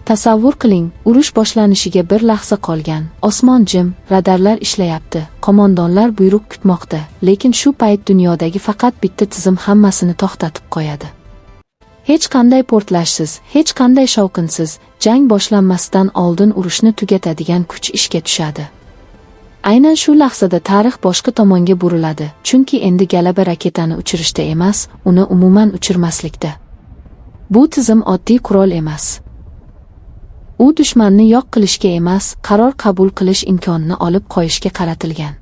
Tasavvur qiling, urush boshlanishiga bir lahza qolgan. Osmon jim, radarlar ishlayapti, qo'mondonlar buyruq kutmoqda, lekin shu payt dunyodagi faqat bitta tizim hammasini to'xtatib qo'yadi. Hech qanday portlashsiz, hech qanday shovqinsiz, jang boshlanmasdan oldin urushni tugatadigan kuch ishga tushadi. Aynan shu lahzada tarix boshqa tomonga buriladi, chunki endi g'alaba raketani uchirishda emas, uni umuman uchirmaslikda. Bu tizim oddiy qurol emas. U dushmanni yo'q qilishga emas, qaror qabul qilish imkonini olib qo'yishga qaratilgan.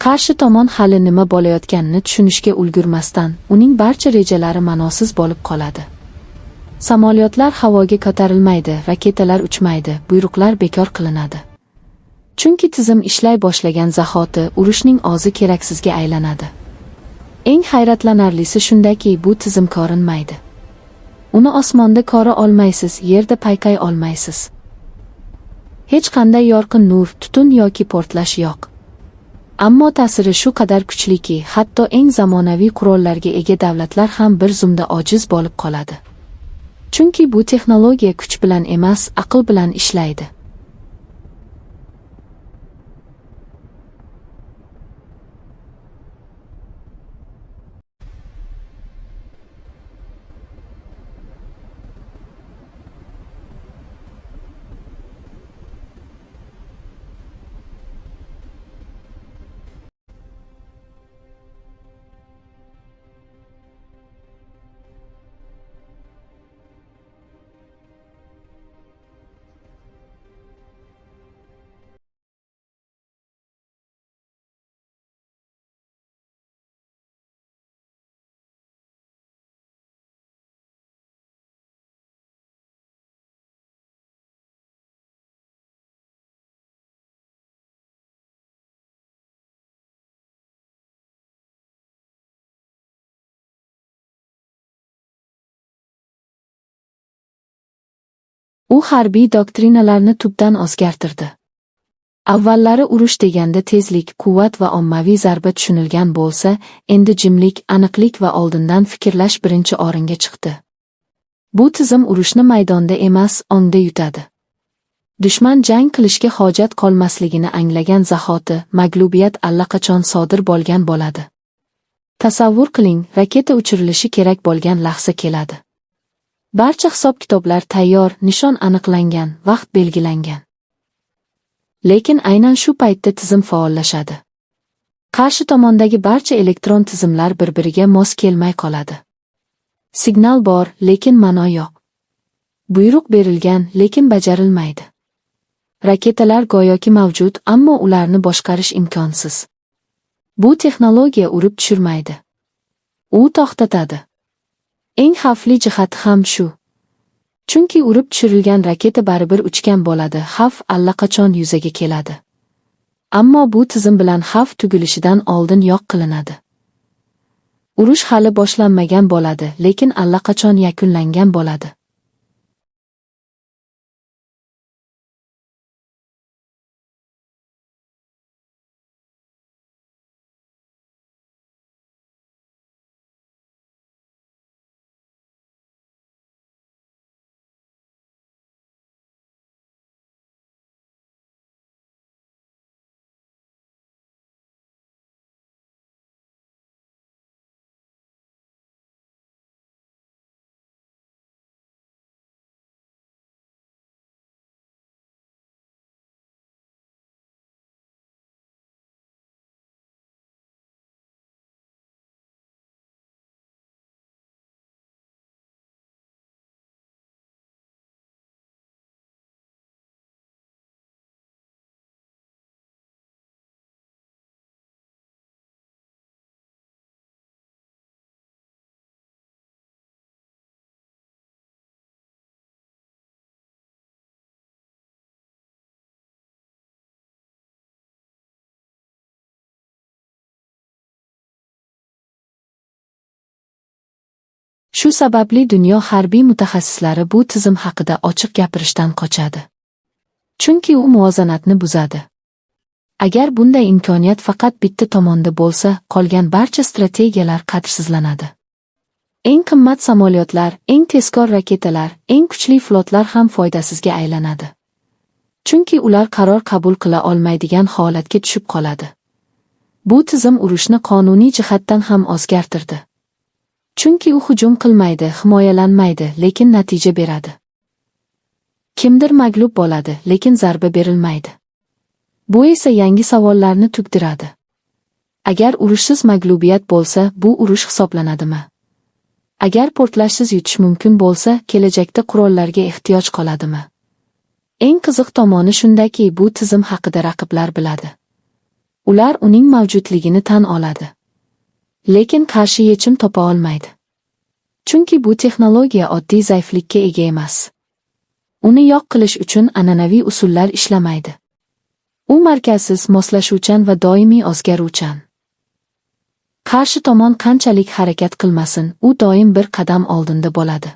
Qarshi tomon hali nima bo'layotganini tushunishga ulgurmasdan, uning barcha rejalari ma'nosiz bo'lib qoladi. Samolyotlar havoga ko'tarilmaydi, raketalar uchmaydi, buyruqlar bekor qilinadi. Chunki tizim ishlay boshlagan zahoti urushning ozi keraksizga aylanadi. Eng hayratlanarlisi shundaki, bu tizim ko'rinmaydi. Uni osmonda ko'ra olmaysiz, yerda payqay olmaysiz. Hech qanday yorqin nur, tutun yoki portlash yo'q. Ammo ta'siri shu qadar kuchliki, hatto eng zamonaviy qurollarga ega davlatlar ham bir zumda ojiz bo'lib qoladi. Chunki bu texnologiya kuch bilan emas, aql bilan ishlaydi. U harbiy doktrinalarni tubdan o'zgartirdi. Avvallari urush deganda tezlik, quvvat va ommaviy zarba tushunilgan bo'lsa, endi jimlik, aniqlik va oldindan fikrlash birinchi o'ringa chiqdi. Bu tizim urushni maydonda emas, ongda yutadi. Dushman jang qilishga hojat qolmasligini anglagan zahoti, mag'lubiyat allaqachon sodir bo'lgan bo'ladi. Tasavvur qiling, raketa uchirilishi kerak bo'lgan lahza keladi. Barcha hisob-kitoblar tayyor, nishon aniqlangan, vaqt belgilangan. Lekin aynan shu paytda tizim faollashadi. Qarshi tomondagi barcha elektron tizimlar bir-biriga mos kelmay qoladi. Signal bor, lekin ma'no yo'q. Buyruq berilgan, lekin bajarilmaydi. Raketalar go'yoki mavjud, ammo ularni boshqarish imkonsiz. Bu texnologiya urib tushirmaydi. U to'xtatadi. Eng xavfli jihati ham shu. Chunki urib tushirilgan raketa baribir uchgan bo'ladi, xavf allaqachon yuzaga keladi. Ammo bu tizim bilan xavf tugilishidan oldin yo'q qilinadi. Urush hali boshlanmagan bo'ladi, lekin allaqachon yakunlangan bo'ladi. Shu sababli dunyo harbiy mutaxassislari bu tizim haqida ochiq gapirishdan qochadi. Chunki u muvozanatni buzadi. Agar bunday imkoniyat faqat bitta tomonda bo'lsa, qolgan barcha strategiyalar qadrsizlanadi. Eng qimmat samolyotlar, eng tezkor raketalar, eng kuchli flotlar ham foydasizga aylanadi. Chunki ular qaror qabul qila olmaydigan holatga tushib qoladi. Bu tizim urushni qonuniy jihatdan ham o'zgartirdi. Chunki u hujum qilmaydi, himoyalanmaydi, lekin natija beradi. Kimdir mag'lub bo'ladi, lekin zarba berilmaydi. Bu esa yangi savollarni tug'diradi. Agar urushsiz mag'lubiyat bo'lsa, bu urush hisoblanadimi? Agar portlashsiz yutish mumkin bo'lsa, kelajakda qurollarga ehtiyoj qoladimi? Eng qiziq tomoni shundaki, bu tizim haqida raqiblar biladi. Ular uning mavjudligini tan oladi. Lekin qarshi yechim topa olmaydi. Chunki bu texnologiya oddiy zaiflikka ega emas. Uni yo'q qilish uchun an'anaviy usullar ishlamaydi. U markazsiz, moslashuvchan va doimiy o'zgaruvchan. Qarshi tomon qanchalik harakat qilmasin, u doim bir qadam oldinda bo'ladi.